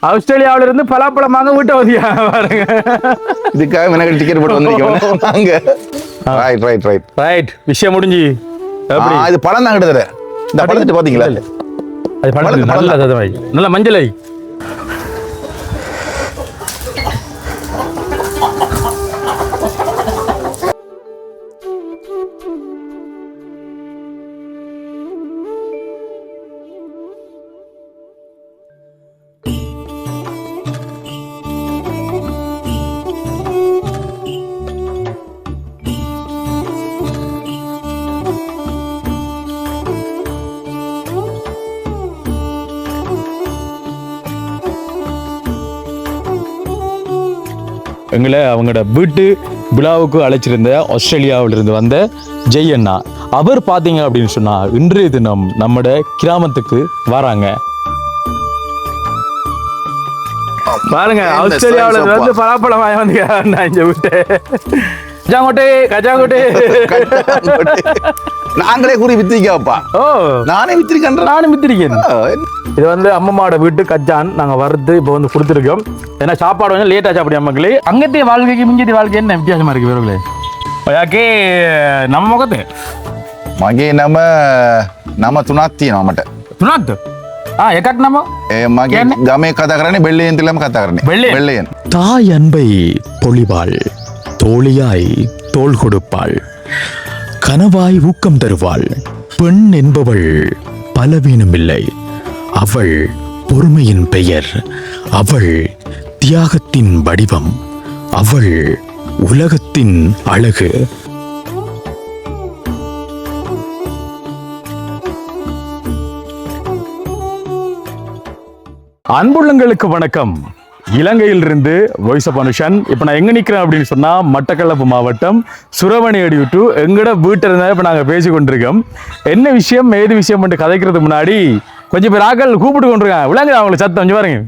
ஆஸ்திரேலியாவில இருந்து பலாப்பழமாக வீட்டை வந்தியா பாருங்க. இதுக்காக எனக்கு டிக்கெட் போட்டு வந்திருக்கோம் அங்க. Right right right right. விஷயம் முடிஞ்சு. இது பழம் தான் கிட்டத்தட்ட. இந்த பழத்தை பாத்தீங்களா? அது பழம் நல்ல மஞ்சளை. எங்களை அவங்களோட வீட்டு விழாவுக்கு அழைச்சிருந்த ஆஸ்திரேலியாவிலிருந்து வந்த ஜெய் அண்ணா அவர் பார்த்தீங்க அப்படின்னு சொன்னா இன்றைய தினம் நம்மட கிராமத்துக்கு வராங்க. பாருங்க, ஆஸ்திரேலியாவில வந்து பலாப்பழம் வாங்கி வந்து இங்க விட்டு கஜாங்கோட்டை நாங்களே கூறி வித்திரிக்கப்பா. ஓ, நானே வித்திரிக்கேன். நானும் வித்திரிக்கேன். இது வந்து அம்மம்மாவோட வீட்டு கஜான் நாங்கள் வறுத்து இப்போ வந்து கொடுத்துருக்கோம். ஏன்னா சாப்பாடு கொஞ்சம் லேட்டாக சாப்பிடுற மக்களே. அங்கத்தைய வாழ்க்கைக்கு மிஞ்சத்திய வாழ்க்கை என்ன வித்தியாசமா இருக்கு வேறுகளே? ಯಾಕೆ ನಮ್ಮ ಮಗತೆ ಮಗೆ ನಮ್ಮ ತುನಾತ್ತಿ ನಮ್ಮಟ ತುನಾತ್ ಯಾಕಕ್ ನಮ್ಮ ಮಗೆ ಗಮೆ ಕಥಾಕರಣೆ ಬೆಳ್ಳಿ ಅಂತಿಲ್ಲ ಕಥಾಕರಣೆ வெள்ளையன். தாய் அன்பை பொழிவாள், தோழியாய் தோள் கொடுப்பாள், கனவாய் ஊக்கம் தருவாள். பெண் என்பவள் பலவீனமில்லை, அவள் பொறுமையின் பெயர், அவள் தியாகத்தின் வடிவம், அவள் உலகத்தின் அழகு. அன்புள்ளங்களுக்கு வணக்கம். இலங்கையிலிருந்து வாய்ஸ் ஆஃப் அனுஷன். இப்போ நான் எங்கே நிற்கிறேன் அப்படின்னு சொன்னால் மட்டக்களப்பு மாவட்டம் சுரவணியடி விட்டு எங்கட வீட்டில் இருந்தால் இப்போ நாங்கள் பேசி கொண்டிருக்கோம். என்ன விஷயம் ஏது விஷயம் மட்டும் கதைக்கிறதுக்கு முன்னாடி கொஞ்சம் பேர் ஆக்கள் கூப்பிட்டு கொண்டிருக்காங்க. விளங்குதா அவங்களுக்கு சத்தம்? கொஞ்சம் பாருங்க.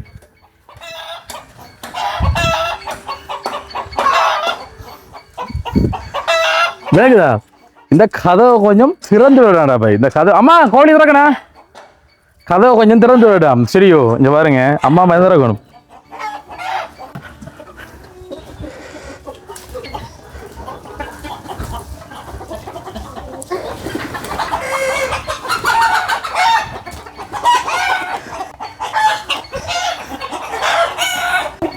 விளங்குதா? இந்த கதவை கொஞ்சம் திறந்து விடாடா பாய். இந்த கதவை அம்மா கோழி திறக்கணா, கதவை கொஞ்சம் திறந்து விடாம். சரியோ? இங்க பாருங்க, அம்மா மாதிரி திறக்கணும்.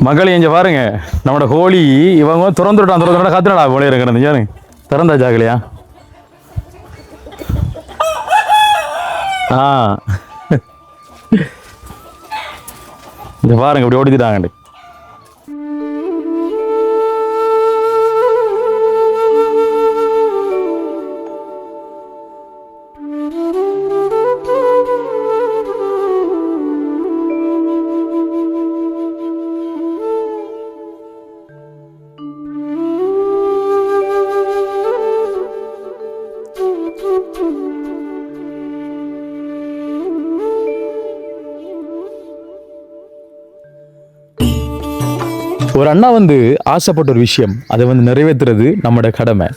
மகளே இங்க பாருங்க, நம்மளோட கோழி இவங்க திறந்து விட்டான். திறந்து காத்துனடா கோழி இருக்கிறது திறந்தா ஜாகலையா? இங்க பாருங்க இப்படி ஓடிட்டாங்க. ஒரு அண்ணா வந்து ஆசைப்பட்ட ஒரு விஷயம், அதை வந்து நிறைவேற்றுறது நம்மளோட கடமை.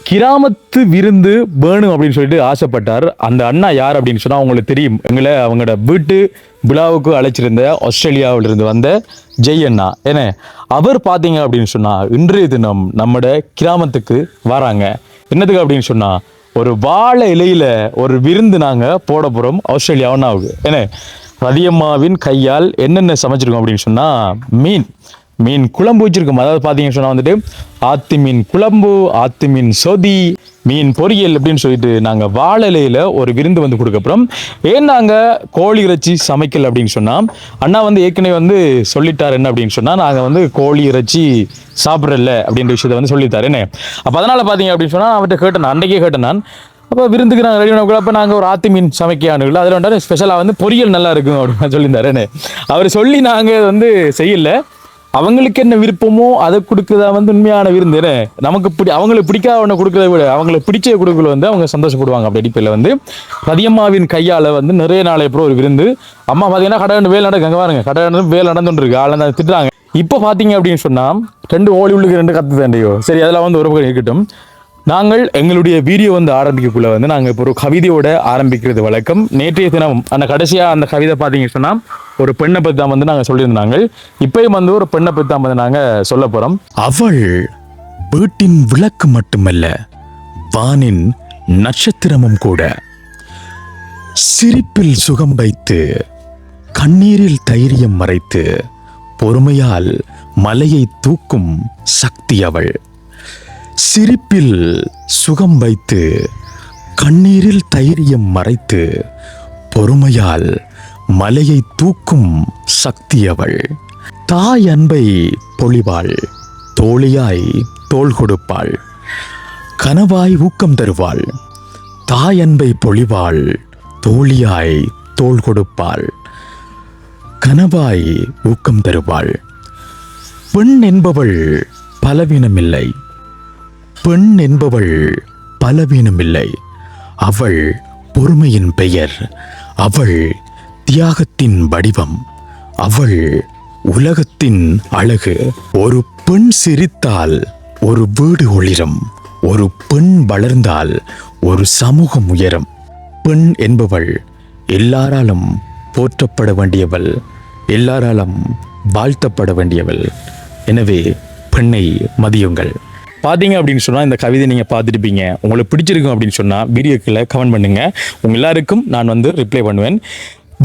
கிராமத்து விருந்து வேணும் அப்படின்னு சொல்லிட்டு ஆசைப்பட்டார். அந்த அண்ணா யார் அப்படின்னு சொன்னால் அவங்களுக்கு தெரியும். எங்களை அவங்களோட வீட்டு விழாவுக்கு அழைச்சிருந்த ஆஸ்திரேலியாவிலிருந்து வந்த ஜெய் அண்ணா. ஏன்னா அவர் பார்த்தீங்க அப்படின்னு சொன்னால் இன்றைய தினம் நம்மளோட கிராமத்துக்கு வராங்க. என்னதுக்கு அப்படின்னு சொன்னால் ஒரு வாழை இலையில ஒரு விருந்து நாங்கள் போட போகிறோம் ஆஸ்திரேலியா அண்ணாவுக்கு. ஏன்னா ரதியம்மாவின் கையால் என்னென்ன சமைச்சிருக்கோம் அப்படின்னு சொன்னால் மீன் குழம்பு வச்சிருக்கோம். அதாவது பார்த்தீங்கன்னு சொன்னால் வந்துட்டு ஆத்து மீன் குழம்பு, ஆத்து மீன் சொதி, மீன் பொரியல் அப்படின்னு சொல்லிட்டு நாங்கள் வாழலையில் ஒரு விருந்து வந்து கொடுக்கப்புறம். ஏன் நாங்கள் கோழி இறைச்சி சமைக்கல அப்படின்னு சொன்னால் அண்ணா வந்து ஏற்கனவே வந்து சொல்லிட்டார். என்ன அப்படின்னு சொன்னால் நாங்கள் வந்து கோழி இறைச்சி சாப்பிட்றல அப்படின்ற விஷயத்த வந்து சொல்லித்தார். என்ன அப்போ அதனால் பார்த்தீங்க அப்படின்னு சொன்னால் அவர்கிட்ட கேட்டேன், அன்றைக்கே கேட்டேன் நான். அப்போ விருந்துக்கு நாங்கள் ரெடி பண்ண அப்போ நாங்கள் ஒரு ஆத்து மீன் சமைக்கானுங்களா, அதில் வந்து ஸ்பெஷலாக வந்து பொரியல் நல்லா இருக்கும் அப்படின்னு சொல்லியிருந்தார். என்ன அவர் சொல்லி நாங்கள் வந்து செய்யலை. அவங்களுக்கு என்ன விருப்பமோ அதை கொடுக்குறதா வந்து உண்மையான விருந்து. நமக்கு அவங்களுக்கு பிடிக்காத ஒன்று கொடுக்குறத விட அவங்களுக்கு பிடிச்ச கொடுக்கல வந்து அவங்க சந்தோஷப்படுவாங்க. அப்படி அடிப்படையில் வந்து ரதியம்மாவின் கையால் வந்து நிறைய நாளை அப்புறம் ஒரு விருந்து. அம்மா பார்த்தீங்கன்னா கடை வேலை நடக்கு, அங்கே பாருங்க கடை வேலை நடந்துருக்கு, ஆள் திட்டுறாங்க. இப்போ பார்த்தீங்க அப்படின்னு சொன்னால் 2 ஓலி உள்ளுக்கு 2 கத்து தாண்டியோ. சரி, அதெல்லாம் வந்து ஒரு பக்கம் இருக்கட்டும். நாங்கள் எங்களுடைய வீடியோ வந்து ஆரம்பிக்கக்குள்ள வந்து நாங்கள் இப்போ ஒரு கவிதையோட ஆரம்பிக்கிறது வழக்கம். நேற்றைய தினம் அந்த கடைசியாக அந்த கவிதை பார்த்தீங்கன்னு சொன்னால் ஒரு பெண்ணை பற்றி தான் வந்து நாங்கள் சொல்லியிருந்தாங்க. இப்பயும் வந்து ஒரு பெண்ணை பற்றி தான் வந்து நாங்கள் சொல்ல போகிறோம். அவள் வீட்டின் விளக்கு மட்டுமல்ல, வானின் நட்சத்திரமும் கூட. சிரிப்பில் சுகம் வைத்து, கண்ணீரில் தைரியம் மறைத்து, பொறுமையால் மலையை தூக்கும் சக்தி அவள். சிரிப்பில் சுகம் வைத்து, கண்ணீரில் தைரியம் மறைத்து, பொறுமையால் மலையை தூக்கும் சக்தி அவள். தாய் அன்பை பொழிவாள், தோழியாய் தோள் கொடுப்பாள், கனவாய் ஊக்கம் தருவாள். தாய் அன்பை பொழிவாள், தோழியாய் தோள் கொடுப்பாள், கனவாய் ஊக்கம் தருவாள். பெண் என்பவள் பலவீனமில்லை, பெண் என்பவள் பலவீனமில்லை. அவள் பொறுமையின் பெயர், அவள் தியாகத்தின் வடிவம், அவள் உலகத்தின் அழகு. ஒரு பெண் சிரித்தால் ஒரு வீடு ஒளிரும், ஒரு பெண் வளர்ந்தால் ஒரு சமூகம் உயரும். பெண் என்பவள் எல்லாராலும் போற்றப்பட வேண்டியவள், எல்லாராலும் வாழ்த்தப்பட வேண்டியவள். எனவே பெண்ணை மதியுங்கள். பார்த்தீங்க அப்படின்னு சொன்னால் இந்த கவிதை நீங்கள் பார்த்துருப்பீங்க. உங்களுக்கு பிடிச்சிருக்கும் அப்படின்னு சொன்னால் வீடியோக்குள்ள கமெண்ட் பண்ணுங்கள். உங்கள் எல்லாருக்கும் நான் வந்து ரிப்ளை பண்ணுவேன்.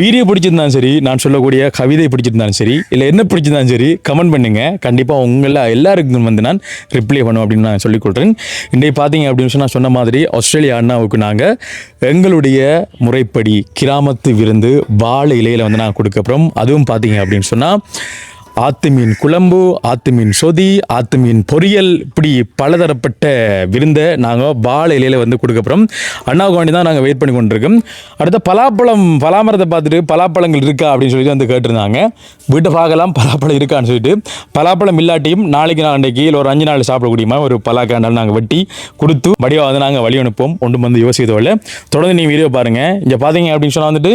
வீடியோ பிடிச்சிருந்தாலும் சரி, நான் சொல்லக்கூடிய கவிதை பிடிச்சிருந்தாலும் சரி, இல்லை என்ன பிடிச்சிருந்தாலும் சரி, கமெண்ட் பண்ணுங்கள். கண்டிப்பாக உங்களை எல்லாருக்கும் வந்து நான் ரிப்ளை பண்ணுவேன் அப்படின்னு நான் சொல்லிக்கொள்கிறேன். இன்றைக்கு பார்த்தீங்க அப்படின்னு சொன்னால் சொன்ன மாதிரி ஆஸ்திரேலியா அண்ணாவுக்கு நாங்கள் எங்களுடைய முறைப்படி கிராமத்து விருந்து வாழை இலையில் வந்து நாங்கள் கொடுக்கப்புறம், அதுவும் பார்த்தீங்க அப்படின்னு சொன்னால் ஆத்து மீன் குழம்பு, ஆத்து மீன் சொதி, ஆத்து மீன் பொரியல், இப்படி பலதரப்பட்ட விருந்தை நாங்கள் வாழை இலையில் வந்து கொடுக்கப்புறம் அண்ணாவுக்கு வேண்டி தான் நாங்கள் வெயிட் பண்ணி கொண்டிருக்கோம். அடுத்த பலாமரத்தை பார்த்துட்டு பலாப்பழங்கள் இருக்கா அப்படின்னு சொல்லிட்டு வந்து கேட்டிருந்தாங்க. வீட்டை பார்க்கலாம் பலாப்பழம் இருக்கான்னு சொல்லிட்டு. பலாப்பழம் இல்லாட்டியும் நாளைக்கு இல்லை ஒரு 5 நாள் சாப்பிடக்கூடிய ஒரு பலாக்காண்டால் நாங்கள் வெட்டி கொடுத்து வடிவாக வந்து நாங்கள் வழி அனுப்போம். ஒன்றும் வந்து யோசித்தவரை தொடர்ந்து நீங்கள் வீடியோ பாருங்கள். இங்கே பார்த்தீங்க அப்படின்னு சொன்னால் வந்துட்டு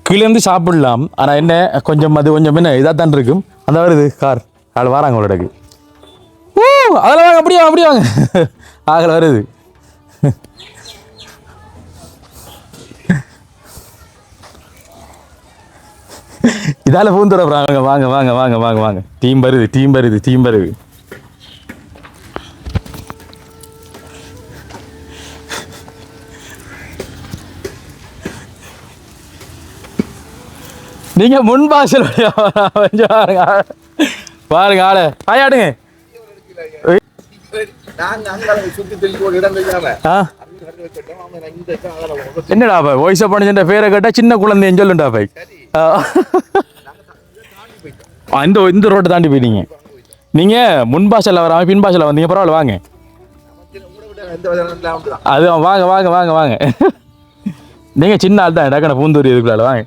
கீழேருந்து சாப்பிடலாம். ஆனால் என்ன கொஞ்சம் அது கொஞ்சம் என்ன இதாக தான் இருக்கும். அந்த வருது கார் அதில் வராங்க உங்களோடக்கு. அதில் வாங்க, அப்படி வாங்க அதில் வருது. இதால் பூந்துட வாங்க வாங்க வாங்க வாங்க வாங்க வாங்க. டீம் வருது. நீங்க முன்பாசல் பாருங்க ஆளு ஆயாடுங்க. என்னடா பாய் வயசா பண்ணிச்ச பேரை கேட்டா சின்ன குழந்தைன்னு சொல்லுண்டா பாய். இந்த ரோட்டை தாண்டி போயிட்டீங்க. நீங்க முன்பாசல வராம பின்பாசல வந்தீங்க. பரவாயில்ல வாங்க. அது வாங்க வாங்க வாங்க வாங்க. நீங்க சின்ன ஆள் தான் டக்குன பூந்தூரி இதுக்குள்ள வாங்க.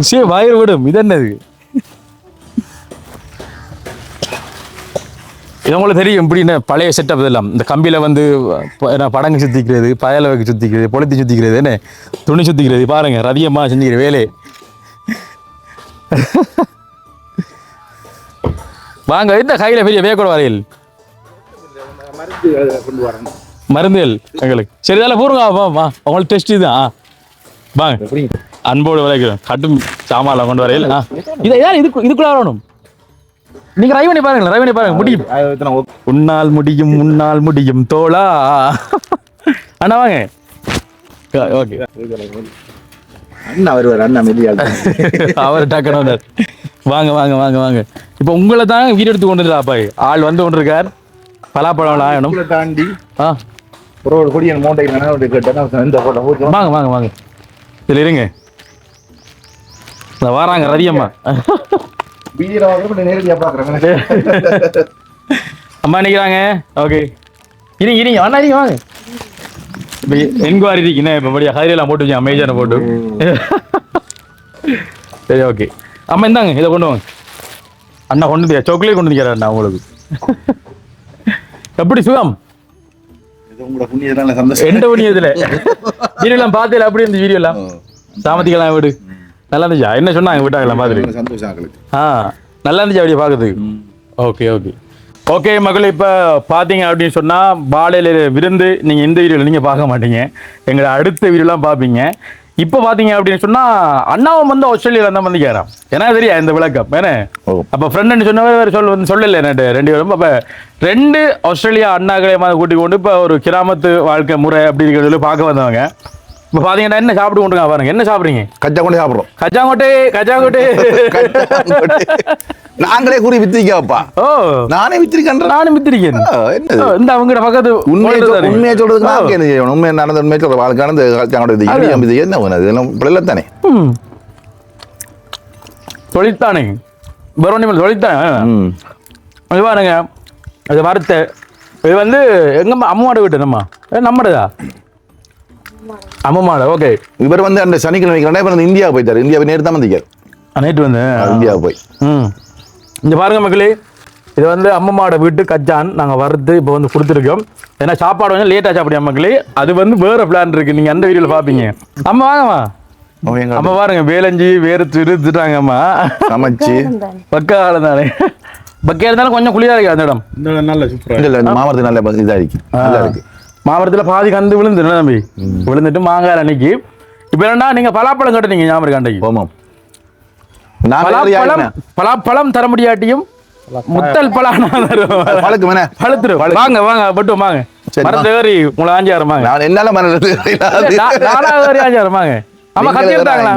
சரி வயிறு விடும். இது என்னது? இது உங்களுக்கு தெரியும் இப்படின்னு பழைய செட்டப் இதெல்லாம். இந்த கம்பியில வந்து படங்கு சுத்திக்கிறது, பயல வைக்க சுத்திக்கிறது, பொழுத்தி சுத்திக்கிறது, என்ன துணி சுத்திக்கிறது. பாருங்க ரதியம்மா செஞ்சுக்கிற வேலை. வாங்க. இந்த கையில பெரிய வேக்கூட வரையில் மருந்துகள் எங்களுக்கு. சரி இதெல்லாம் பூருங்க. உங்களுக்கு டெஸ்ட் இதுதான். வாங்க அன்போடு விளைக்கிறோம். கட்டும் சாமான் கொண்டு வரையில் இதை யார் இதுக்குள்ள வரணும். நீங்க ரைவ் பண்ணி பாருங்க. முடியும். உன்னால் முடியும் தோளா. அண்ணா வாங்க. ஓகே அண்ணா வருவார். அண்ணா மெதியா அவர் டக்குனு வாங்க வாங்க வாங்க வாங்க. இப்போ உங்களை தான் வீடு எடுத்து கொண்டு பாய் ஆள் வந்து கொண்டிருக்கார். பலாப்பழம் ஆகணும் தாண்டி ஒரு கொடியன் மூட்டை வாங்க வாங்க வாங்க. இதுல இருங்க. வராங்க ரதியம்மா. அம்மா நிக்கிறாங்க. ஓகே இருங்க அண்ணா இருங்க வாங்க. இப்போ என்கொயரி இருக்குண்ணே. இப்போ படியா ஹைரியெல்லாம் போட்டு வச்சு அமேசானை போட்டு. சரி ஓகே. அம்மா இந்தாங்க இதை கொண்டு வாங்க. அண்ணா கொண்டு சாக்லேட் கொண்டு வந்துக்கிறார் அண்ணா உங்களுக்கு. எப்படி சுகம்? எந்த புண்ணியத்துல வீடியோலாம் பார்த்தேன். அப்படி இந்த வீடியோலாம் சாமத்திக்கலாம் வீடு நல்லா இருந்துச்சா? என்ன சொன்னாங்க வீட்டாங்கலாம் பார்த்துட்டு? நல்லா இருந்துச்சு அப்படியே பார்க்கறதுக்கு. Okay okay. ஓகே மகளே, இப்போ பார்த்தீங்க அப்படின்னு சொன்னால் வாழையில விருந்து நீங்கள் இந்த வீடியோவில் நீங்கள் பார்க்க மாட்டீங்க, எங்களை அடுத்த வீடியோலாம் பார்ப்பீங்க. இப்போ பார்த்தீங்க அப்படின்னு சொன்னால் அண்ணாவும் வந்து ஆஸ்திரேலியாவில் தான் வந்திருக்காராம். ஏன்னா தெரியா இந்த விளக்கம் ஏன்னா அப்போ ஃப்ரெண்டுன்னு சொன்னவர் சொல்லலை என்னட்டு 2 பேரும். அப்போ 2 ஆஸ்திரேலியா அண்ணாக்களே மாதிரி கூட்டிக் கொண்டு இப்போ ஒரு கிராமத்து வாழ்க்கை முறை அப்படி இருக்கிறதுல பார்க்க வந்தவங்க. இப்போ பார்த்தீங்கன்னா என்ன சாப்பிட்டு கொண்டுங்க பாருங்க, என்ன சாப்பிட்றீங்க? கச்சா கொண்டு சாப்பிட்றோம். கச்சாங்கோட்டை நாங்களே கூறி வித்திரிக்காப்பா. ஓ நானே வித்திரிக்கேன். நானும் வித்திரிக்கேன். இந்த அவங்க பக்கத்து உண்மையை சொல்றதுக்கு நான் என்ன செய்யணும்? உண்மையை நடந்த உண்மையை சொல்ற வாழ்க்கை கச்சாங்கோட்டை என்ன இதெல்லாம் பிள்ளை தானே, தொழிற்தானே பரோனி தொழிற்தானே. இது பாருங்க, அது வறுத்த இது வந்து எங்க அம்மாவோட வீட்டு நம்மடதா அம்மாவோட. ஓகே, இவர் வந்து அந்த சனிக்கிழமை இந்தியா போயிட்டாரு. இந்தியாவை நேற்று தான் வந்திருக்காரு. நேற்று வந்து இந்தியா போய் இங்க பாருங்க மக்களே, இது வந்து அம்மாவோட வீட்டு கச்சான் நாங்கள் வறுத்து இப்போ வந்து கொடுத்துருக்கோம். ஏன்னா சாப்பாடு வந்து லேட்டாக சாப்பிடுவோம் மக்களே, அது வந்து வேற பிளான் இருக்கு, நீங்க அந்த வீடியோவில் பார்ப்பீங்க. அம்மா வாங்கம்மா, அம்மா பாருங்க வேலஞ்சி வேறு இருந்துட்டாங்க அம்மா சமைச்சு பக்கா காலம் தானே. பக்கையா இருந்தாலும் கொஞ்சம் குளிரா இருக்கு அந்த இடம். நல்ல சூப்பரா மாமரத்து நல்ல இதா இருக்கு. மாமரத்தில் பாதி கந்து விழுந்து தம்பி விழுந்துட்டு மாங்காய் அன்னைக்கு. இப்போ என்னன்னா நீங்க பலாப்பழம் கட்டுனீங்க ஞாபகம் இருக்கு அன்னைக்கு. ஆமாம், பலாப்பழம் தர முடியாட்டியும் முத்தல் பழம் பழுத்துரும். வாங்க வாங்க பட்டு வாங்க, மரத்தை ஏறி உங்களை ஆஞ்சாரம் வாங்க. நான் என்னால ஆஞ்சாரம் வாங்க. ஆமா கத்தி எடுத்தாங்களா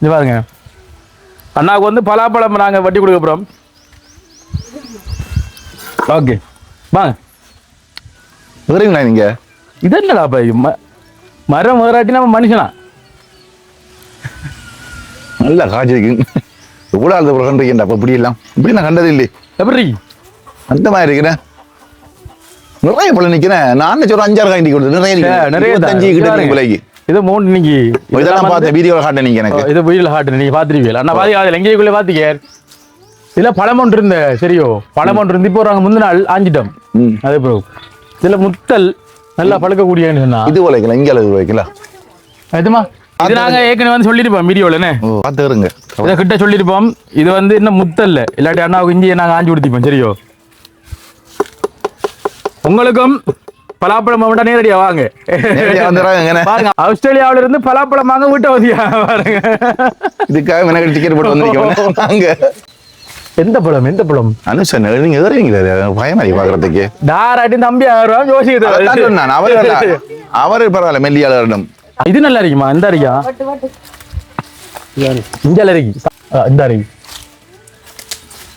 இது பாருங்க. அண்ணாவுக்கு வந்து பலாப்பழம் நாங்க வட்டி கொடுக்க போறோம். ஓகே வாங்க. வரீங்களா நீங்க? இது என்னடா மரம் வேறாட்டி நம்ம மனுஷனா நல்லா காய்ச்சிருக்கு. எவ்வளோ அந்த கண்டிருக்கேன். அப்போ இப்படி எல்லாம் இப்படி நான் கண்டது இல்லை. எப்படி அந்த மாதிரி இருக்கிறேன். நிறைய பழம் நிற்கிறேன். நான் சொல்ற 5-6 காய் கொடுத்து நிறைய 25 கிட்ட விலைக்கு. இது 3 இன்னைக்கு இதெல்லாம் பார்த்த வீடியோவில் காட்ட நீங்க எனக்கு இது வீடியோவில் காட்டு நீங்க பார்த்துருவீங்க. அண்ணா பாதி அதில் எங்கேயுக்குள்ளே பார்த்துக்க இதில் பழம் ஒன்று இருந்த சரியோ பழம் ஒன்று இருந்து இப்போ நாங்கள் முந்தின நாள் ஆஞ்சிட்டோம். அதே ப்ரோ இதுல முத்தல் நல்லா பழுக்கக்கூடியன்னு சொன்னா இது உழைக்கலாம், இங்கே அளவு வைக்கலாம். அதுமா இது நாங்க ஏற்கனவே வந்து சொல்லிருப்போம் வீடியோல என்ன பார்த்துருங்க, இதை கிட்ட சொல்லிருப்போம். இது வந்து இன்னும் முத்தல்ல, இல்லாட்டி அண்ணாவுக்கு இஞ்சியை நாங்கள் ஆஞ்சி கொடுத்திப்போம் சரியோ. உங்களுக்கும் பலாப்பழம் வாங்க நேரடியா வாங்க. பாருங்க ஆஸ்திரேலியாவில இருந்து பலாப்பழம் வாங்க வீட்டை வந்தியா பாருங்க. இதுக்காக எனக்கு டிக்கெட் போட்டு வந்திருக்கோம். எந்த பழம் எந்த பழம் அனுசன் நீங்க எதிர்வீங்களா பயமாரி பாக்குறதுக்கு தாராட்டி தம்பி யோசிக்கிறது அவரு பரவாயில்ல மெல்லியாளரிடம். இது நல்லா இருக்குமா? இந்த அரிக்கா இஞ்சால இருக்கு இந்த அரிக்கு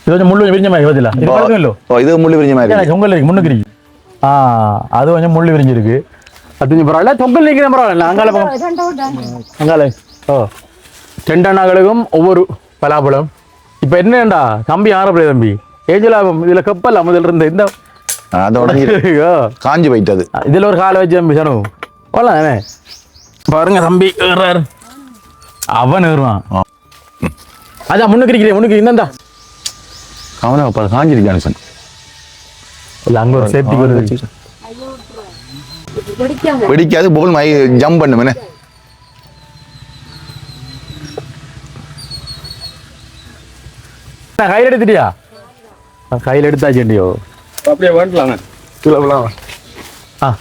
இது கொஞ்சம் முள்ளு விரிஞ்ச மாதிரி பதிலா இது முள்ளு விரிஞ்ச மாதிரி தொங்கல் இருக்கு முன்னுக்கு இருக்கு. அது கொஞ்சம் முள்ளு விரிஞ்சிருக்கு. அது பரவாயில்ல தொங்கல் நிற்கிற பரவாயில்ல. அங்கால அங்கால 2 அண்ணாக்களுக்கும் ஒவ்வொரு பலாப்பழம். இப்ப என்னடா தம்பி ஆரம்பிய தம்பி ஏஜலாபம் இதுல கப்பல் முதல்ல இருந்த இந்த காஞ்சி போயிட்டது. இதுல ஒரு காலை வச்சு தம்பி சனு போலாம் பாருங்க தம்பி ஏறாரு. அவன் ஏறுவான். அதான் முன்னுக்கு இருக்கிறேன் முன்னுக்கு இந்தா அவனை காஞ்சிருக்கான். இல்ல அங்க ஒரு சேஃப்டி வருது வெடிக்காது போல் ஜம்ப் பண்ணுமே. கையில் எடுத்துட்டியா? கையில் எடுத்தாச்சுண்டியோ அப்படியே வாங்கலாங்க.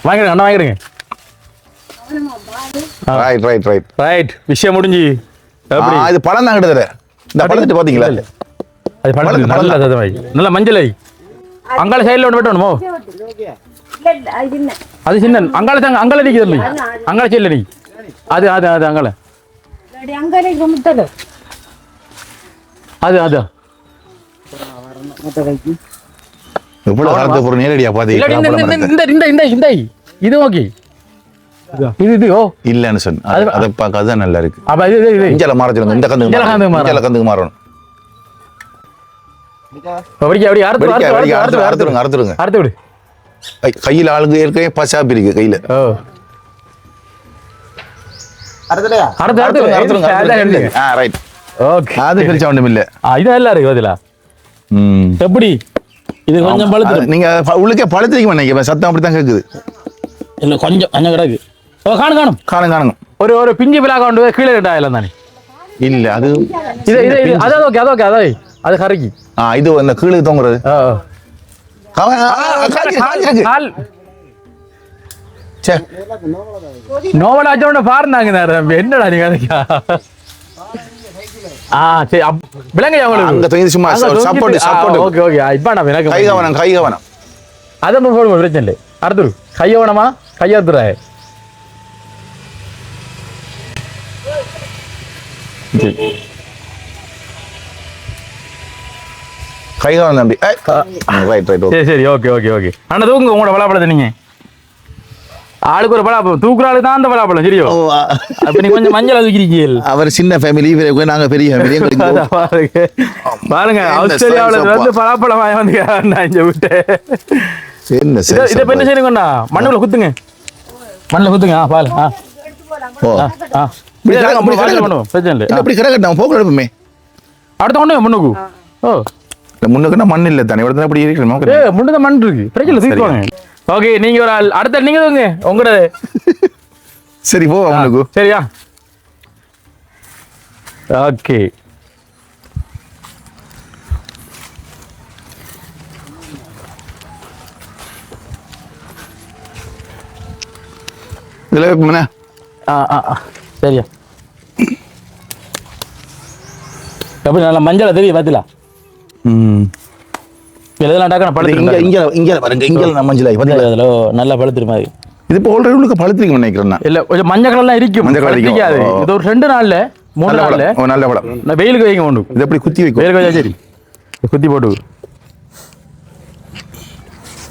வாங்கிடுங்க அண்ணா வாங்கிடுங்க. ரைட் ரைட் ரைட் ரைட் விஷயம் முடிஞ்சு. இது பழம் தான் கிட்டத்தட்ட. இந்த பழத்தை பாத்தீங்களா? அது பழம் நல்ல சதமாய் நல்ல மஞ்சளை. அங்கால சைடில் ஒன்று வெட்டணுமோ? அது சின்ன அங்கால தாங்க அங்கால நிற்குது அங்கால சைடில் நீ அது அது அது அங்கால அது அது எவ்வளவு காலத்து பொருள் நேரடியா பாத்தீங்க. இது ஓகே இது இது ஓ இல்லன்னு சொன்ன அதை பார்க்க அதுதான் நல்லா இருக்கு. அப்ப இது இது இஞ்சல மாற சொல்லுங்க. இந்த கந்துக்கு மாறணும். அப்படியே அப்படியே அறுத்துருங்க அறுத்துருங்க. அறுத்து விடு. கையில் ஆளுங்க ஏற்கனவே பசாப்பு இருக்கு கையில. ரைட் ஓகே அது பிரிச்ச ஒண்ணும் இல்ல. இது நல்லா இருக்கு பதிலா. எப்படி இது கொஞ்சம் பழுத்து நீங்க உள்ளுக்கே பழுத்திருக்க மாட்டீங்க. சத்தம் அப்படித்தான் கேக்குது. இல்ல கொஞ்சம் அஞ்சு கிடக்கு. காணும் காணும் காணும் காணும். ஒரு ஒரு பிஞ்சு பிளாக கொண்டு கீழே ரெண்டாயிரம் தானே. இல்ல அது இது இது அது ஓகே அது ஓகே அது அது கரைக்கு. இது அந்த கீழே தொங்குறது கால் சே நோவலாச்சோட பாருனாங்க என்னடா நீங்க அதுக்கா சரி விலங்கையா அங்க உங்களுக்கு தொங்கி சும்மா சப்போர்ட் ஓகே ஓகே இப்ப நான் எனக்கு கை கவனம் அதை போடுவோம் பிரச்சனை இல்லை அடுத்துரு கையவனமா கையாத்துற கை கவனம் தம்பி ரைட் சரி சரி ஓகே ஓகே ஓகே ஆனா தூக்குங்க உங்களோட பலாப்பழத்தை நீங்க ஆளுக்கு ஒரு பலாப்பழம் தூக்குற ஆளு தான் அந்த பலாப்பழம் சரியோ அப்ப நீ கொஞ்சம் மஞ்சள் தூக்கிறீங்க அவர் சின்ன ஃபேமிலி நாங்க பெரிய ஃபேமிலி பாருங்க ஆஸ்திரேலியாவுல வந்து பலாப்பழம் வாங்கி வந்து இங்க விட்டு என்ன இதை இப்ப என்ன செய்யுங்கண்ணா மண்ணுல குத்துங்க மண்ணுல குத்துங்க பால் பிரச்சனை இல்லை இப்படி கிடக்கட்டும் போக்கு எடுப்போமே அடுத்த கொண்டு முன்னுக்கு ஓ முன்னுக்குன்னா மண் இல்லை தானே இவ்வளவு அப்படி இருக்கணுமா முன்னுக்கு மண் இருக்கு பிரச்சனை தீர்ப்பாங்க ஓகே நீங்க ஒரு ஆள் அடுத்த நீங்க தாங்க உங்களோட சரி போ அவனுக்கு சரியா ஓகே இதுல வைப்போம்னா சரியா எப்படி நல்லா மஞ்சளை தெரியும் பாத்தீங்களா இதெல்லாம் டாக்கணும் பழுத்து இங்க பாருங்க இங்க நம்ம மஞ்சளாய் அதில் நல்லா பழுத்துரு மாதிரி இது இப்போ ஆல்ரெடி உங்களுக்கு பழுத்திருக்கும் நினைக்கிறேன் இல்ல கொஞ்சம் மஞ்சள் கலர்லாம் இருக்கும் மஞ்சள் கலர் இருக்காது இது ஒரு 2 நாள்ல 3 நாள்ல நல்ல பழம் நான் வெயிலுக்கு வைங்க ஒன்று இது எப்படி குத்தி வைக்கும் வெயிலுக்கு வச்சா சரி குத்தி போட்டு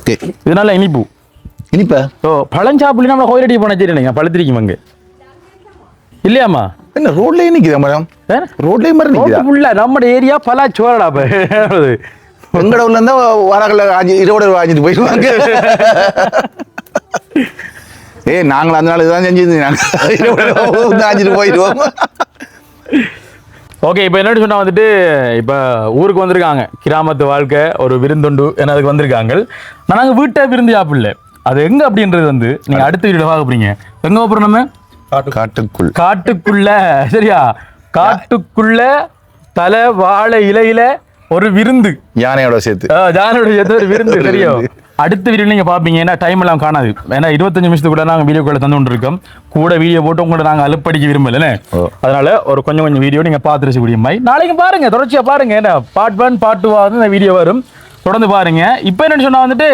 ஓகே இது நல்லா இனிப்பு இனிப்பா ஓ பழம் சாப்பிட்டு நம்ம கோயிலடி போன சரி நீங்க பழுத்திருக்கும் அங்க இல்லையாம்மா என்ன ரோட்லயே நிக்குதா மரம் ரோட்லயே மரம் நிக்குதா ஃபுல்லா நம்ம ஏரியா பலா சோறடா எங்கட ஊர்ல இருந்தா வாரங்கள்ல இருபது ரூபா வாங்கிட்டு போயிடுவாங்க நாங்களும் அந்த நாள் இதுதான் செஞ்சு வாங்கிட்டு போயிடுவோம் ஓகே இப்போ என்னன்னு சொன்னா வந்துட்டு இப்போ ஊருக்கு வந்திருக்காங்க கிராமத்து வாழ்க்கை ஒரு விருந்துண்டு என்னதுக்கு வந்திருக்காங்க நாங்கள் வீட்டை விருந்து சாப்பிடல அது எங்க அப்படின்றது வந்து நீங்க அடுத்த வீடியோல பார்க்க போறீங்க எங்க போறோம் நம்ம காட்டுக்குள்ள சரியா காட்டுக்குள்ள தலை வாழை இலையில ஒரு விருந்து யானையோட சேர்த்து ஒரு விருந்து தெரியும் அடுத்த வீடியோ நீங்க பாப்பீங்க ஏன்னா டைம் எல்லாம் காணாது ஏன்னா 25 நிமிஷத்துக்கு கூட நாங்க வீடியோக்குள்ள தந்து கொண்டிருக்கோம் கூட வீடியோ போட்டு உங்களை நாங்க அலுப்படிக்க விரும்பல அதனால ஒரு கொஞ்சம் வீடியோ நீங்க பார்த்துருச்சு கூடிய மாதிரி நாளைக்கு பாருங்க தொடர்ச்சியா பாருங்க ஏன்னா பார்ட் 1 பார்ட் 2 வந்து இந்த வீடியோ வரும் தொடர்ந்து பாருங்க இப்ப என்னன்னு சொன்னா வந்துட்டு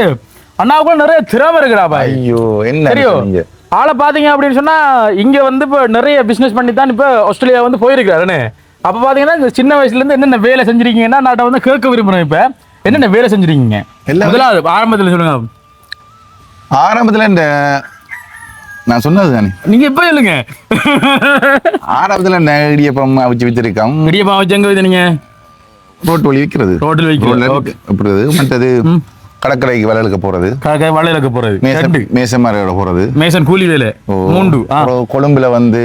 அண்ணாவுக்குள்ள நிறைய திறமை இருக்குடா பாய் ஐயோ என்ன தெரியும் ஆளை பாத்தீங்க அப்படின்னு சொன்னா இங்க வந்து இப்ப நிறைய பிசினஸ் பண்ணி தான் இப்ப ஆஸ்திரேலியா வந்து போயிருக்காருன்னு அப்ப பாத்தீங்கன்னா இந்த சின்ன வயசுல இருந்து என்னென்ன வேலை செஞ்சிருக்கீங்கன்னா நான் வந்து கேட்க விரும்புறேன் இப்ப என்னென்ன வேலை செஞ்சிருக்கீங்க முதலாவது ஆரம்பத்துல சொல்லுங்க ஆரம்பத்துல இந்த நான் சொன்னது தானே நீங்க இப்ப சொல்லுங்க ஆரம்பத்துல இடியப்பம் அவிச்சு வச்சிருக்கோம் இடியப்பம் அவிச்சு எங்க வைத்தீங்க ரோட்டு வழி விற்கிறது ரோட்டில் வைக்கிறது அப்படி மற்றது கடற்கரைக்கு வளையலுக்கு போறது வளையலுக்கு போறது மேசன் மாரோட போறது மேசன் கூலி வேலை 3 கொழும்புல வந்து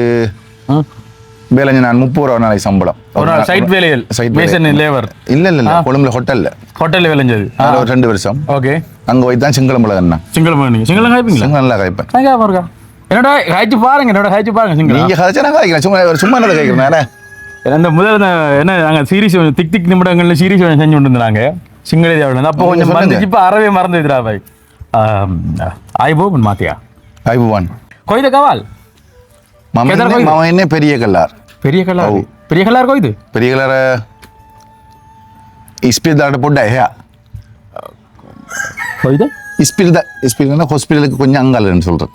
வேலை நான் 30 ரூபா நாளை சம்பளம் ஒரு நாள் சைட் வேலைகள் மேசன் லேபர் இல்ல கொழும்புல ஹோட்டல்ல வேலைஞ்சது 2 வருஷம் ஓகே அங்க போய் தான் சிங்களம் பழகண்ணா சிங்களம் காய்ப்பீங்களா நல்லா காய்ப்பேன் என்னோட காய்ச்சி பாருங்க என்னோட காய்ச்சி பாருங்க சிங்களம் நீங்க காய்ச்சா நான் காய்க்கிறேன் சும்மா என்ன காய்க்கிறேன் அந்த முதல்ல என்ன நாங்க சீரிஸ் திக் திக் நிமிடங்கள்ல சீரிஸ் செஞ்சு கொண்டு இருந்தாங்க சிங்கள அப்போ கொஞ்சம் மறந்துச்சு இப்ப அறவே மறந்து வைக்கிறா பாய் ஆய்போ மாத்தியா ஆய்புவான் கொய்த கவால் என்ன பெரிய கல்லார் பெரிய கல்லார் கொய்து பெரிய கல்லார் இஸ்பிரிதாட்ட போட்டா ஹே கொய்து இஸ்பிரிதா ஹாஸ்பிடலுக்கு கொஞ்சம் அங்காலன்னு சொல்றேன்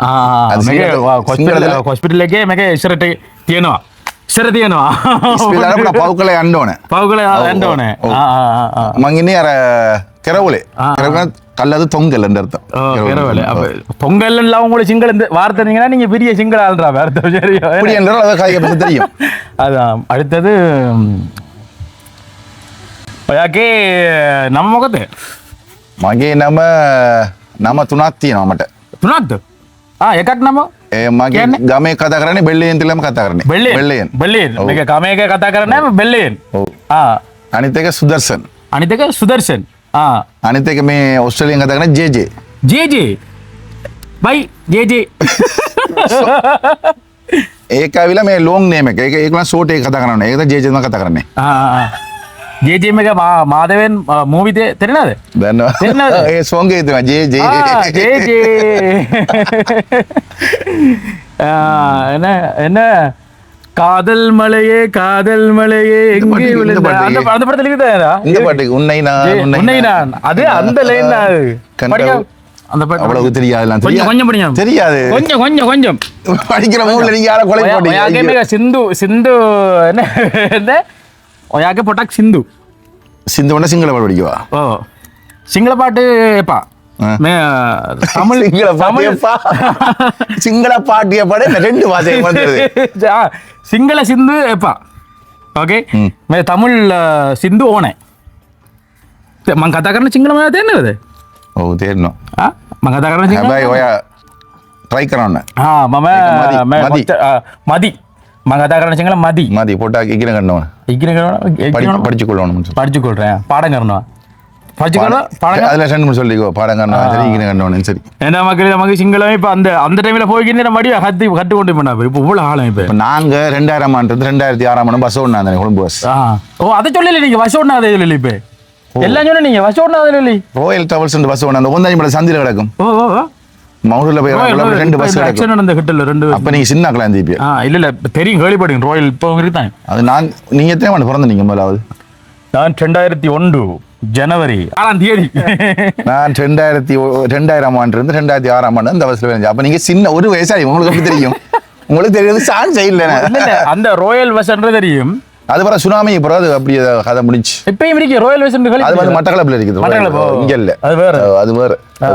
ஹாஸ்பிடலுக்கே மெக சிரட்டை தேனோ சிரதியனோ ಇಸ್ಪಿದಾರ ಪಾವುಕಳೆ ಅಂಡೋಣೆ ಮಂಗಿನಿ ಅರ ಕೆರವಳೆ கல்லது தொங்கல் என்ற அர்த்தம் பொங்கல் எல்லாம் உங்களுக்கு சிங்கள வார்த்தை இருந்தீங்கன்னா நீங்க பெரிய சிங்கள ஆள்றா வார்த்தை சரி என்றால் அதை காய்க்க தெரியும் அதான் அடுத்தது ಯಾಕೆ ನಮ್ಮ ಮುಗತೆ ಮಗೆ ನಮ್ಮ ತುನಾತ್ತಿ ನಮ್ಮಟ ತುನಾತ್ ಯಾಕಕ್ ನಮ್ಮ ಮಗೆ ಗಮೆ ಕಥಾ කරන්නේ ಬೆಳ್ಳಿಯನ್ තිලම කතා කරන්නේ ಬೆಳ್ಳಿಯನ್ මේක ගමේක කතා කරන්නේ ಬೆಳ್ಳಿಯನ್ අනිත් එක සුදර්ශන් අනිත් එක මේ ඕස්ට්‍රේලියන් කතා කරන්නේ ජේ බයි ජේ ඒක ඇවිල්ලා මේ ලොං නේම් එක ඒක ඒකලා ෂෝට් එක කතා කරනවා ඒකද ජේ මම කතා කරන්නේ ஜே மேக மாதவன் மூவி தெரியாது சாங் ஏத்துவேன் ஜே ஜே ஜே ஜே என்ன என்ன காதல் மலையே எங்கே விழுந்த அந்த படத்துல இருக்குதா இந்த பாட்டுக்கு உன்னை நான் அது அந்த லைன் அந்த பாட்டு அவ்வளவு தெரியாது கொஞ்சம் படிங்க தெரியாது கொஞ்சம் படிக்கிற மூணுல நீங்க யாரை கொலை போட்டீங்க சிந்து என்ன ஒயாக்கே போட்டாக் சிந்து சிந்துவன சிங்கள பாட்டு படிக்கவா ஓ சிங்கள பாட்டு எப்பா தமிழ் சிங்கள பாட்டிய பாடு ரெண்டு வார்த்தை வந்தது சிங்கள சிந்து எப்பா ஓகே தமிழ் சிந்து ඕනේ මං කතා කරන සිංහල මම තේරෙනවද ඔව් තේරෙනවා මං කතා කරන සිංහල හැබැයි ඔයා try කරන්න මම මදි මං කතා කරන සිංහල මදි පොඩ්ඩක් ඉගෙන ගන්න ඕන படிச்சுக்கொள்றேன் பாடம் කරනවා அதுல ரெண்டு சொல்லிக்கோ பாடம் கண்ணா சரி இගෙන கண்ணோன்னு சரி ஏன்னா மக்கள் நமக்கு சிங்களமே இப்ப அந்த டைம்ல போய்க்கிட்டு மடி கட்டு கொண்டு போனா இப்ப இவ்வளவு ஆழம் இப்ப நாங்க 2000 ஆண்டு 2006 பஸ் ஓடுனா கொழும்பு பஸ் ஓ அதை சொல்லல நீங்க பஸ் ஓடுனாதே இல்ல இப்ப எல்லாம் சொன்ன நீங்க பஸ் ஓடுனாதே இல்ல ராயல் டிராவல்ஸ் பஸ் ஓடுனா அந்த ஒந்தாஞ்சி மலை சந்தில கிடக்கும் ஓ மவுண்ட்ல போய் ரெண்டு பஸ் ஆக்சிடென்ட் நடந்த கிட்டல ரெண்டு அப்ப நீங்க சின்ன கலாந்திப்பி இல்ல தெரியும் கேள்விப்படுங்க ராயல் இப்போ இருக்குதான் அது நீங்க எத்தனை ஆண்டு பிறந்த நீங்க முதலாவது நான் 2001 ஜனவரி 6ஆம் தேதி நான் 2000 ஆண்டு இருந்து 2006 ஆண்டு அந்த பஸ்ல வேணும் அப்ப நீங்க சின்ன ஒரு வயசாயி உங்களுக்கு எப்படி தெரியும் உங்களுக்கு தெரியாது சான்ஸ் இல்ல அந்த ராயல் பஸ்ன்றது தெரியும் அது வர சுனாமி அப்புறம் அது அப்படி கதை முடிஞ்சு இப்பயும் இருக்கு ராயல் பஸ் அது வந்து மட்டக்களப்பில் இருக்குது இங்க இல்ல அது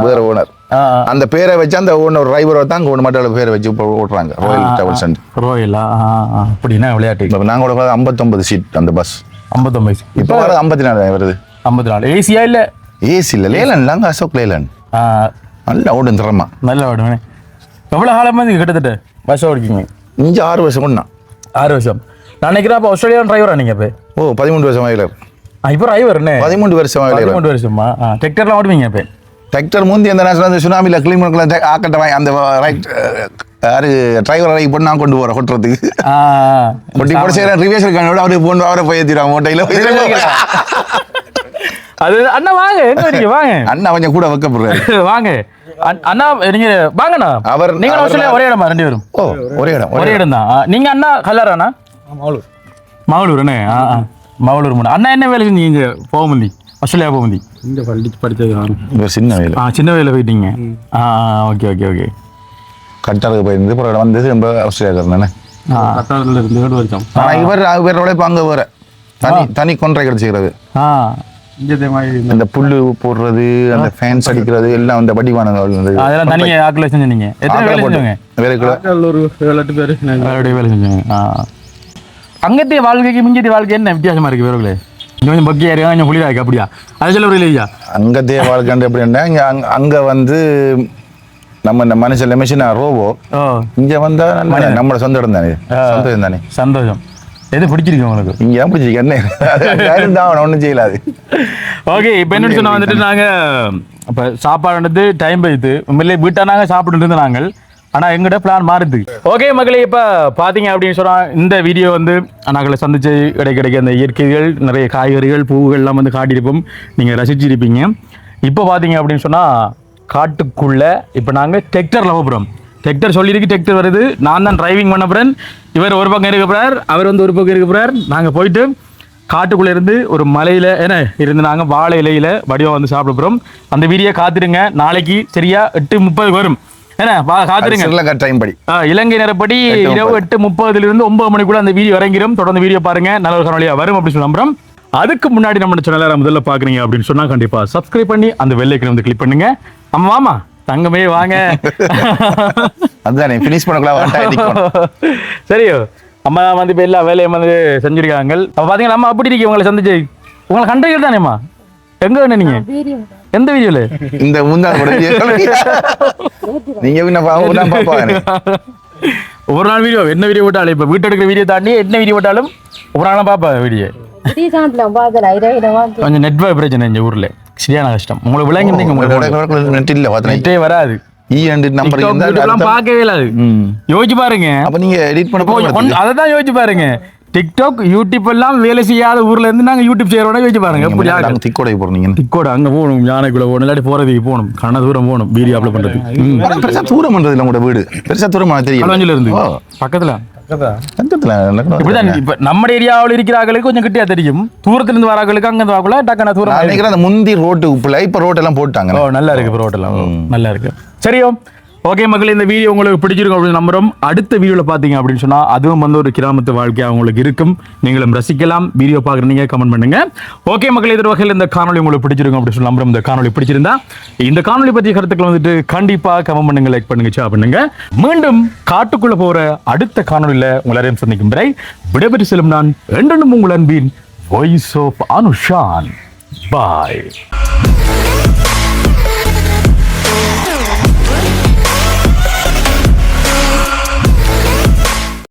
வேற ஓனர் அந்த பேரை வச்சு அந்த ஓனர் டிரைவரை தான் மட்டக்களப்பு பேரை வச்சு ஓட்டுறாங்க ராயல் டிராவல்ஸ் ராயல் அப்படின்னா விளையாட்டு நாங்க கூட 59 சீட் அந்த பஸ் 59 இப்போ வர 54 வருது 54 ஏசியா இல்ல ஏசி இல்ல லேலன் லாங்க அசோக் லேலன் நல்ல ஓடும் திறமா நல்ல ஓடும் எவ்வளவு காலமா நீங்க கிட்டத்தட்ட பஸ் ஓடிக்கீங்க இங்க 6 வருஷம் ஒண்ணா 6 வருஷம் நான் நினைக்கிறேன் அப்ப ஆஸ்திரேலியன் டிரைவரா நீங்க இப்ப 13 வருஷம் ஆயில இப்போ டிரைவர் என்ன 13 வருஷம் ஆயில 13 வருஷமா டிராக்டர்லாம் ஓடுவீங்க இப்ப டிராக்டர் முந்தி அந்த நேஷனல் சுனாமில கிளிமர்ல ஆக்கட்ட அந்த ரைட் யாரு டிரைவர் ரைட் பண்ணி நான் கொண்டு போறேன் கொட்டுறதுக்கு கொட்டி போட செய்யறேன் ரிவேஸ் இருக்கானோட அவரை போய் ஏத்திடுவாங்க மூட்டையில அது அண்ணா வாங்க எங்க வரீங்க வாங்க அண்ணா கொஞ்சம் கூட வைக்கப்படுறாரு வாங்க அண்ணா நீங்க வாங்கண்ணா நீங்க ஆஸ்திரேலியா ஒரே இடமா ரெண்டு பேரும் ஒரே இடம் தான் நீங்க அண்ணா கல்லாராண்ணா மகளூர் அண்ணே மகளூர் முன்னா அண்ணா என்ன வேலை செஞ்சீங்க போகுமுந்தி ஆஸ்திரேலியா போகுமுந்தி இந்த படிச்சது சின்ன வேலை போயிட்டீங்க ஓகே ஓகே ஓகே கட்டாருக்கு போயிருந்து அப்புறம் வந்து ரொம்ப ஆஸ்திரேலியா இருந்தானே கட்டாரில் இருந்து 7 வருஷம் ஆனால் இவரோட இப்போ அங்கே வேற தனி கொன்றை கிடைச்சிக்கிறது அந்த புல்லு போடுறது அந்த ஃபேன்ஸ் அடிக்கிறது எல்லாம் அந்த படிவானது அதெல்லாம் தனியாக ஆக்கில் செஞ்சீங்க எத்தனை வேலை செஞ்சவங்க ஒரு 7-8 பேர் வேலை செஞ்சவங்க அங்கத்திய வாழ்க்கைக்கு மிஞ்சத்திய வாழ்க்கை என்ன வித்தியாசமா இருக்கு வேறுகளே கொஞ்சம் பக்கியா இருக்கா கொஞ்சம் புளியா இருக்கு அப்படியா அது சொல்ல ஒரு இல்லையா அங்கத்திய வாழ்க்கை எப்படின்னா அங்கே வந்து நம்ம இந்த மனுஷன் மிஷினா ரோபோ இங்க வந்தா நம்மளோட சொந்த இடம் தானே சந்தோஷம் தானே சந்தோஷம் எது பிடிச்சிருக்கு உங்களுக்கு இங்க ஏன் பிடிச்சிருக்கு என்ன ஒன்றும் செய்யலாது ஓகே இப்போ என்ன சொன்னா வந்துட்டு நாங்கள் இப்போ சாப்பாடு டைம் போயிடுது உண்மையிலே வீட்டை நாங்கள் சாப்பிட்டு இருந்தோம் நாங்கள் ஆனால் எங்கிட்ட பிளான் மாறுது ஓகே மக்களே இப்போ பார்த்தீங்க அப்படின்னு சொன்னால் இந்த வீடியோ வந்து நாங்களை சந்திச்சு கிடைக்க அந்த இயற்கைகள் நிறைய காய்கறிகள் பூவுகள்லாம் வந்து காட்டியிருப்போம் நீங்கள் ரசிச்சிருப்பீங்க இப்போ பார்த்தீங்க அப்படின்னு சொன்னால் காட்டுக்குள்ளே இப்போ நாங்கள் டிராக்டரில் போகிறோம் டிராக்டர் சொல்லியிருக்கு டிராக்டர் வருது நான் தான் டிரைவிங் பண்ண போகிறேன் இவர் ஒரு பக்கம் இருக்க போகிறார் அவர் வந்து ஒரு பக்கம் இருக்க போகிறார் நாங்கள் போயிட்டு காட்டுக்குள்ளே இருந்து ஒரு மலையில் இருந்து நாங்கள் வாழை இலையில் வடிவம் வந்து சாப்பிட போகிறோம் அந்த வீடியோ காத்துடுங்க நாளைக்கு சரியா 8:30 வரும் காத்துருங்க டைம் படி இலங்கை நேரப்படி இரவு 8:30 9 மணிக்குள்ள அந்த வீடியோ இறங்கிடும் தொடர்ந்து வீடியோ பாருங்க நல்ல ஒரு காணொலியா வரும் அப்படின்னு சொல்லி நம்புறோம் அதுக்கு முன்னாடி நம்ம சேனலை முதல்ல பாக்குறீங்க அப்படின்னு சொன்னா கண்டிப்பா சப்ஸ்கிரைப் பண்ணி அந்த பெல் ஐக்கனை வந்து கிளிக் பண்ணுங்க அம்மா வாமா தங்கமே வாங்க அதுதானே ஃபினிஷ் பண்ணலாம் சரியோ அம்மா வந்து இப்போ எல்லா வேலையும் வந்து செஞ்சிருக்காங்க அப்போ பார்த்தீங்கன்னா அம்மா அப்படி இருக்கு உங்களை சந்திச்சு உங்களை கண்டிகள் தானேம்மா எங்க வேணும் நீங்க எந்த வீடியோல இந்த ஒரு நாள் வீடியோ என்ன வீடியோ போட்டாலும் இப்ப வீட்டு எடுக்கிற வீடியோ தாண்டி என்ன வீடியோ போட்டாலும் ஒரு நாளும் பாப்பா வீடியோ கொஞ்சம் நெட்வொர்க் பிரச்சனை இந்த ஊர்ல சரியான கஷ்டம் உங்களுக்கு விளங்கி வராது பார்க்கவே இல்லாது யோசிச்சு பாருங்க அப்ப நீங்க எடிட் பண்ண அதான் யோசிச்சு பாருங்க டிக்டாக் யூடியூப் எல்லாம் வேலை செய்யாத ஊர்ல இருந்து நாங்க யூடியூப் செய்யறோட வச்சு பாருங்க எப்படி நாங்க திக்கோடை போறீங்க டிக்கோட அங்க போகணும் யானைக்குள்ள போகணும் இல்லாட்டி போறதுக்கு போகணும் கண்ண தூரம் போகணும் வீடியோ அப்லோட் பண்றது பெருசா தூரம் பண்றது இல்ல உங்களோட வீடு பெருசா தூரமா தெரியும் களவஞ்சில இருந்து ஓ, பக்கத்துல பக்கத்துல இப்படிதான் இப்ப நம்ம ஏரியாவில் இருக்கிறார்களுக்கு கொஞ்சம் கிட்டியா தெரியும் தூரத்துல இருந்து வராங்களுக்கு அங்க இருந்து வாக்குள்ள டக்குன நான் தூரம் நினைக்கிறேன் அந்த முந்தி ரோட்டு உப்புல இப்ப ரோட் எல்லாம் போட்டாங்க ஓ நல்லா இருக்கு ப்ரோ ஹோட்டல் நல்லா இருக்கு சரியோ ஓகே மக்களே இந்த வீடியோ உங்களுக்கு பிடிச்சிருக்கும் அப்படின்னு நம்புறோம் அடுத்த வீடியோல பாத்தீங்க அப்படின்னு சொன்னா அதுவும் வந்து ஒரு கிராமத்து வாழ்க்கையா உங்களுக்கு இருக்கும் நீங்களும் ரசிக்கலாம் வீடியோ பாக்குறீங்க கமெண்ட் பண்ணுங்க ஓகே மக்களே இந்த வகையில் இந்த காணொலி உங்களுக்கு பிடிச்சிருக்கும் அப்படின்னு சொல்லி நம்புறோம் இந்த காணொலி பிடிச்சிருந்தா இந்த காணொலி பற்றிய கருத்துக்கள் வந்துட்டு கண்டிப்பா கமெண்ட் பண்ணுங்க லைக் பண்ணுங்க ஷேர் பண்ணுங்க மீண்டும் காட்டுக்குள்ள போற அடுத்த காணொலியில உங்களையும் சந்திக்கும் வரை விடைபெற்று செல்லும் நான் என்றும் உங்கள் அன்பின் வாய்ஸ் ஆஃப் அனுஷான் பாய்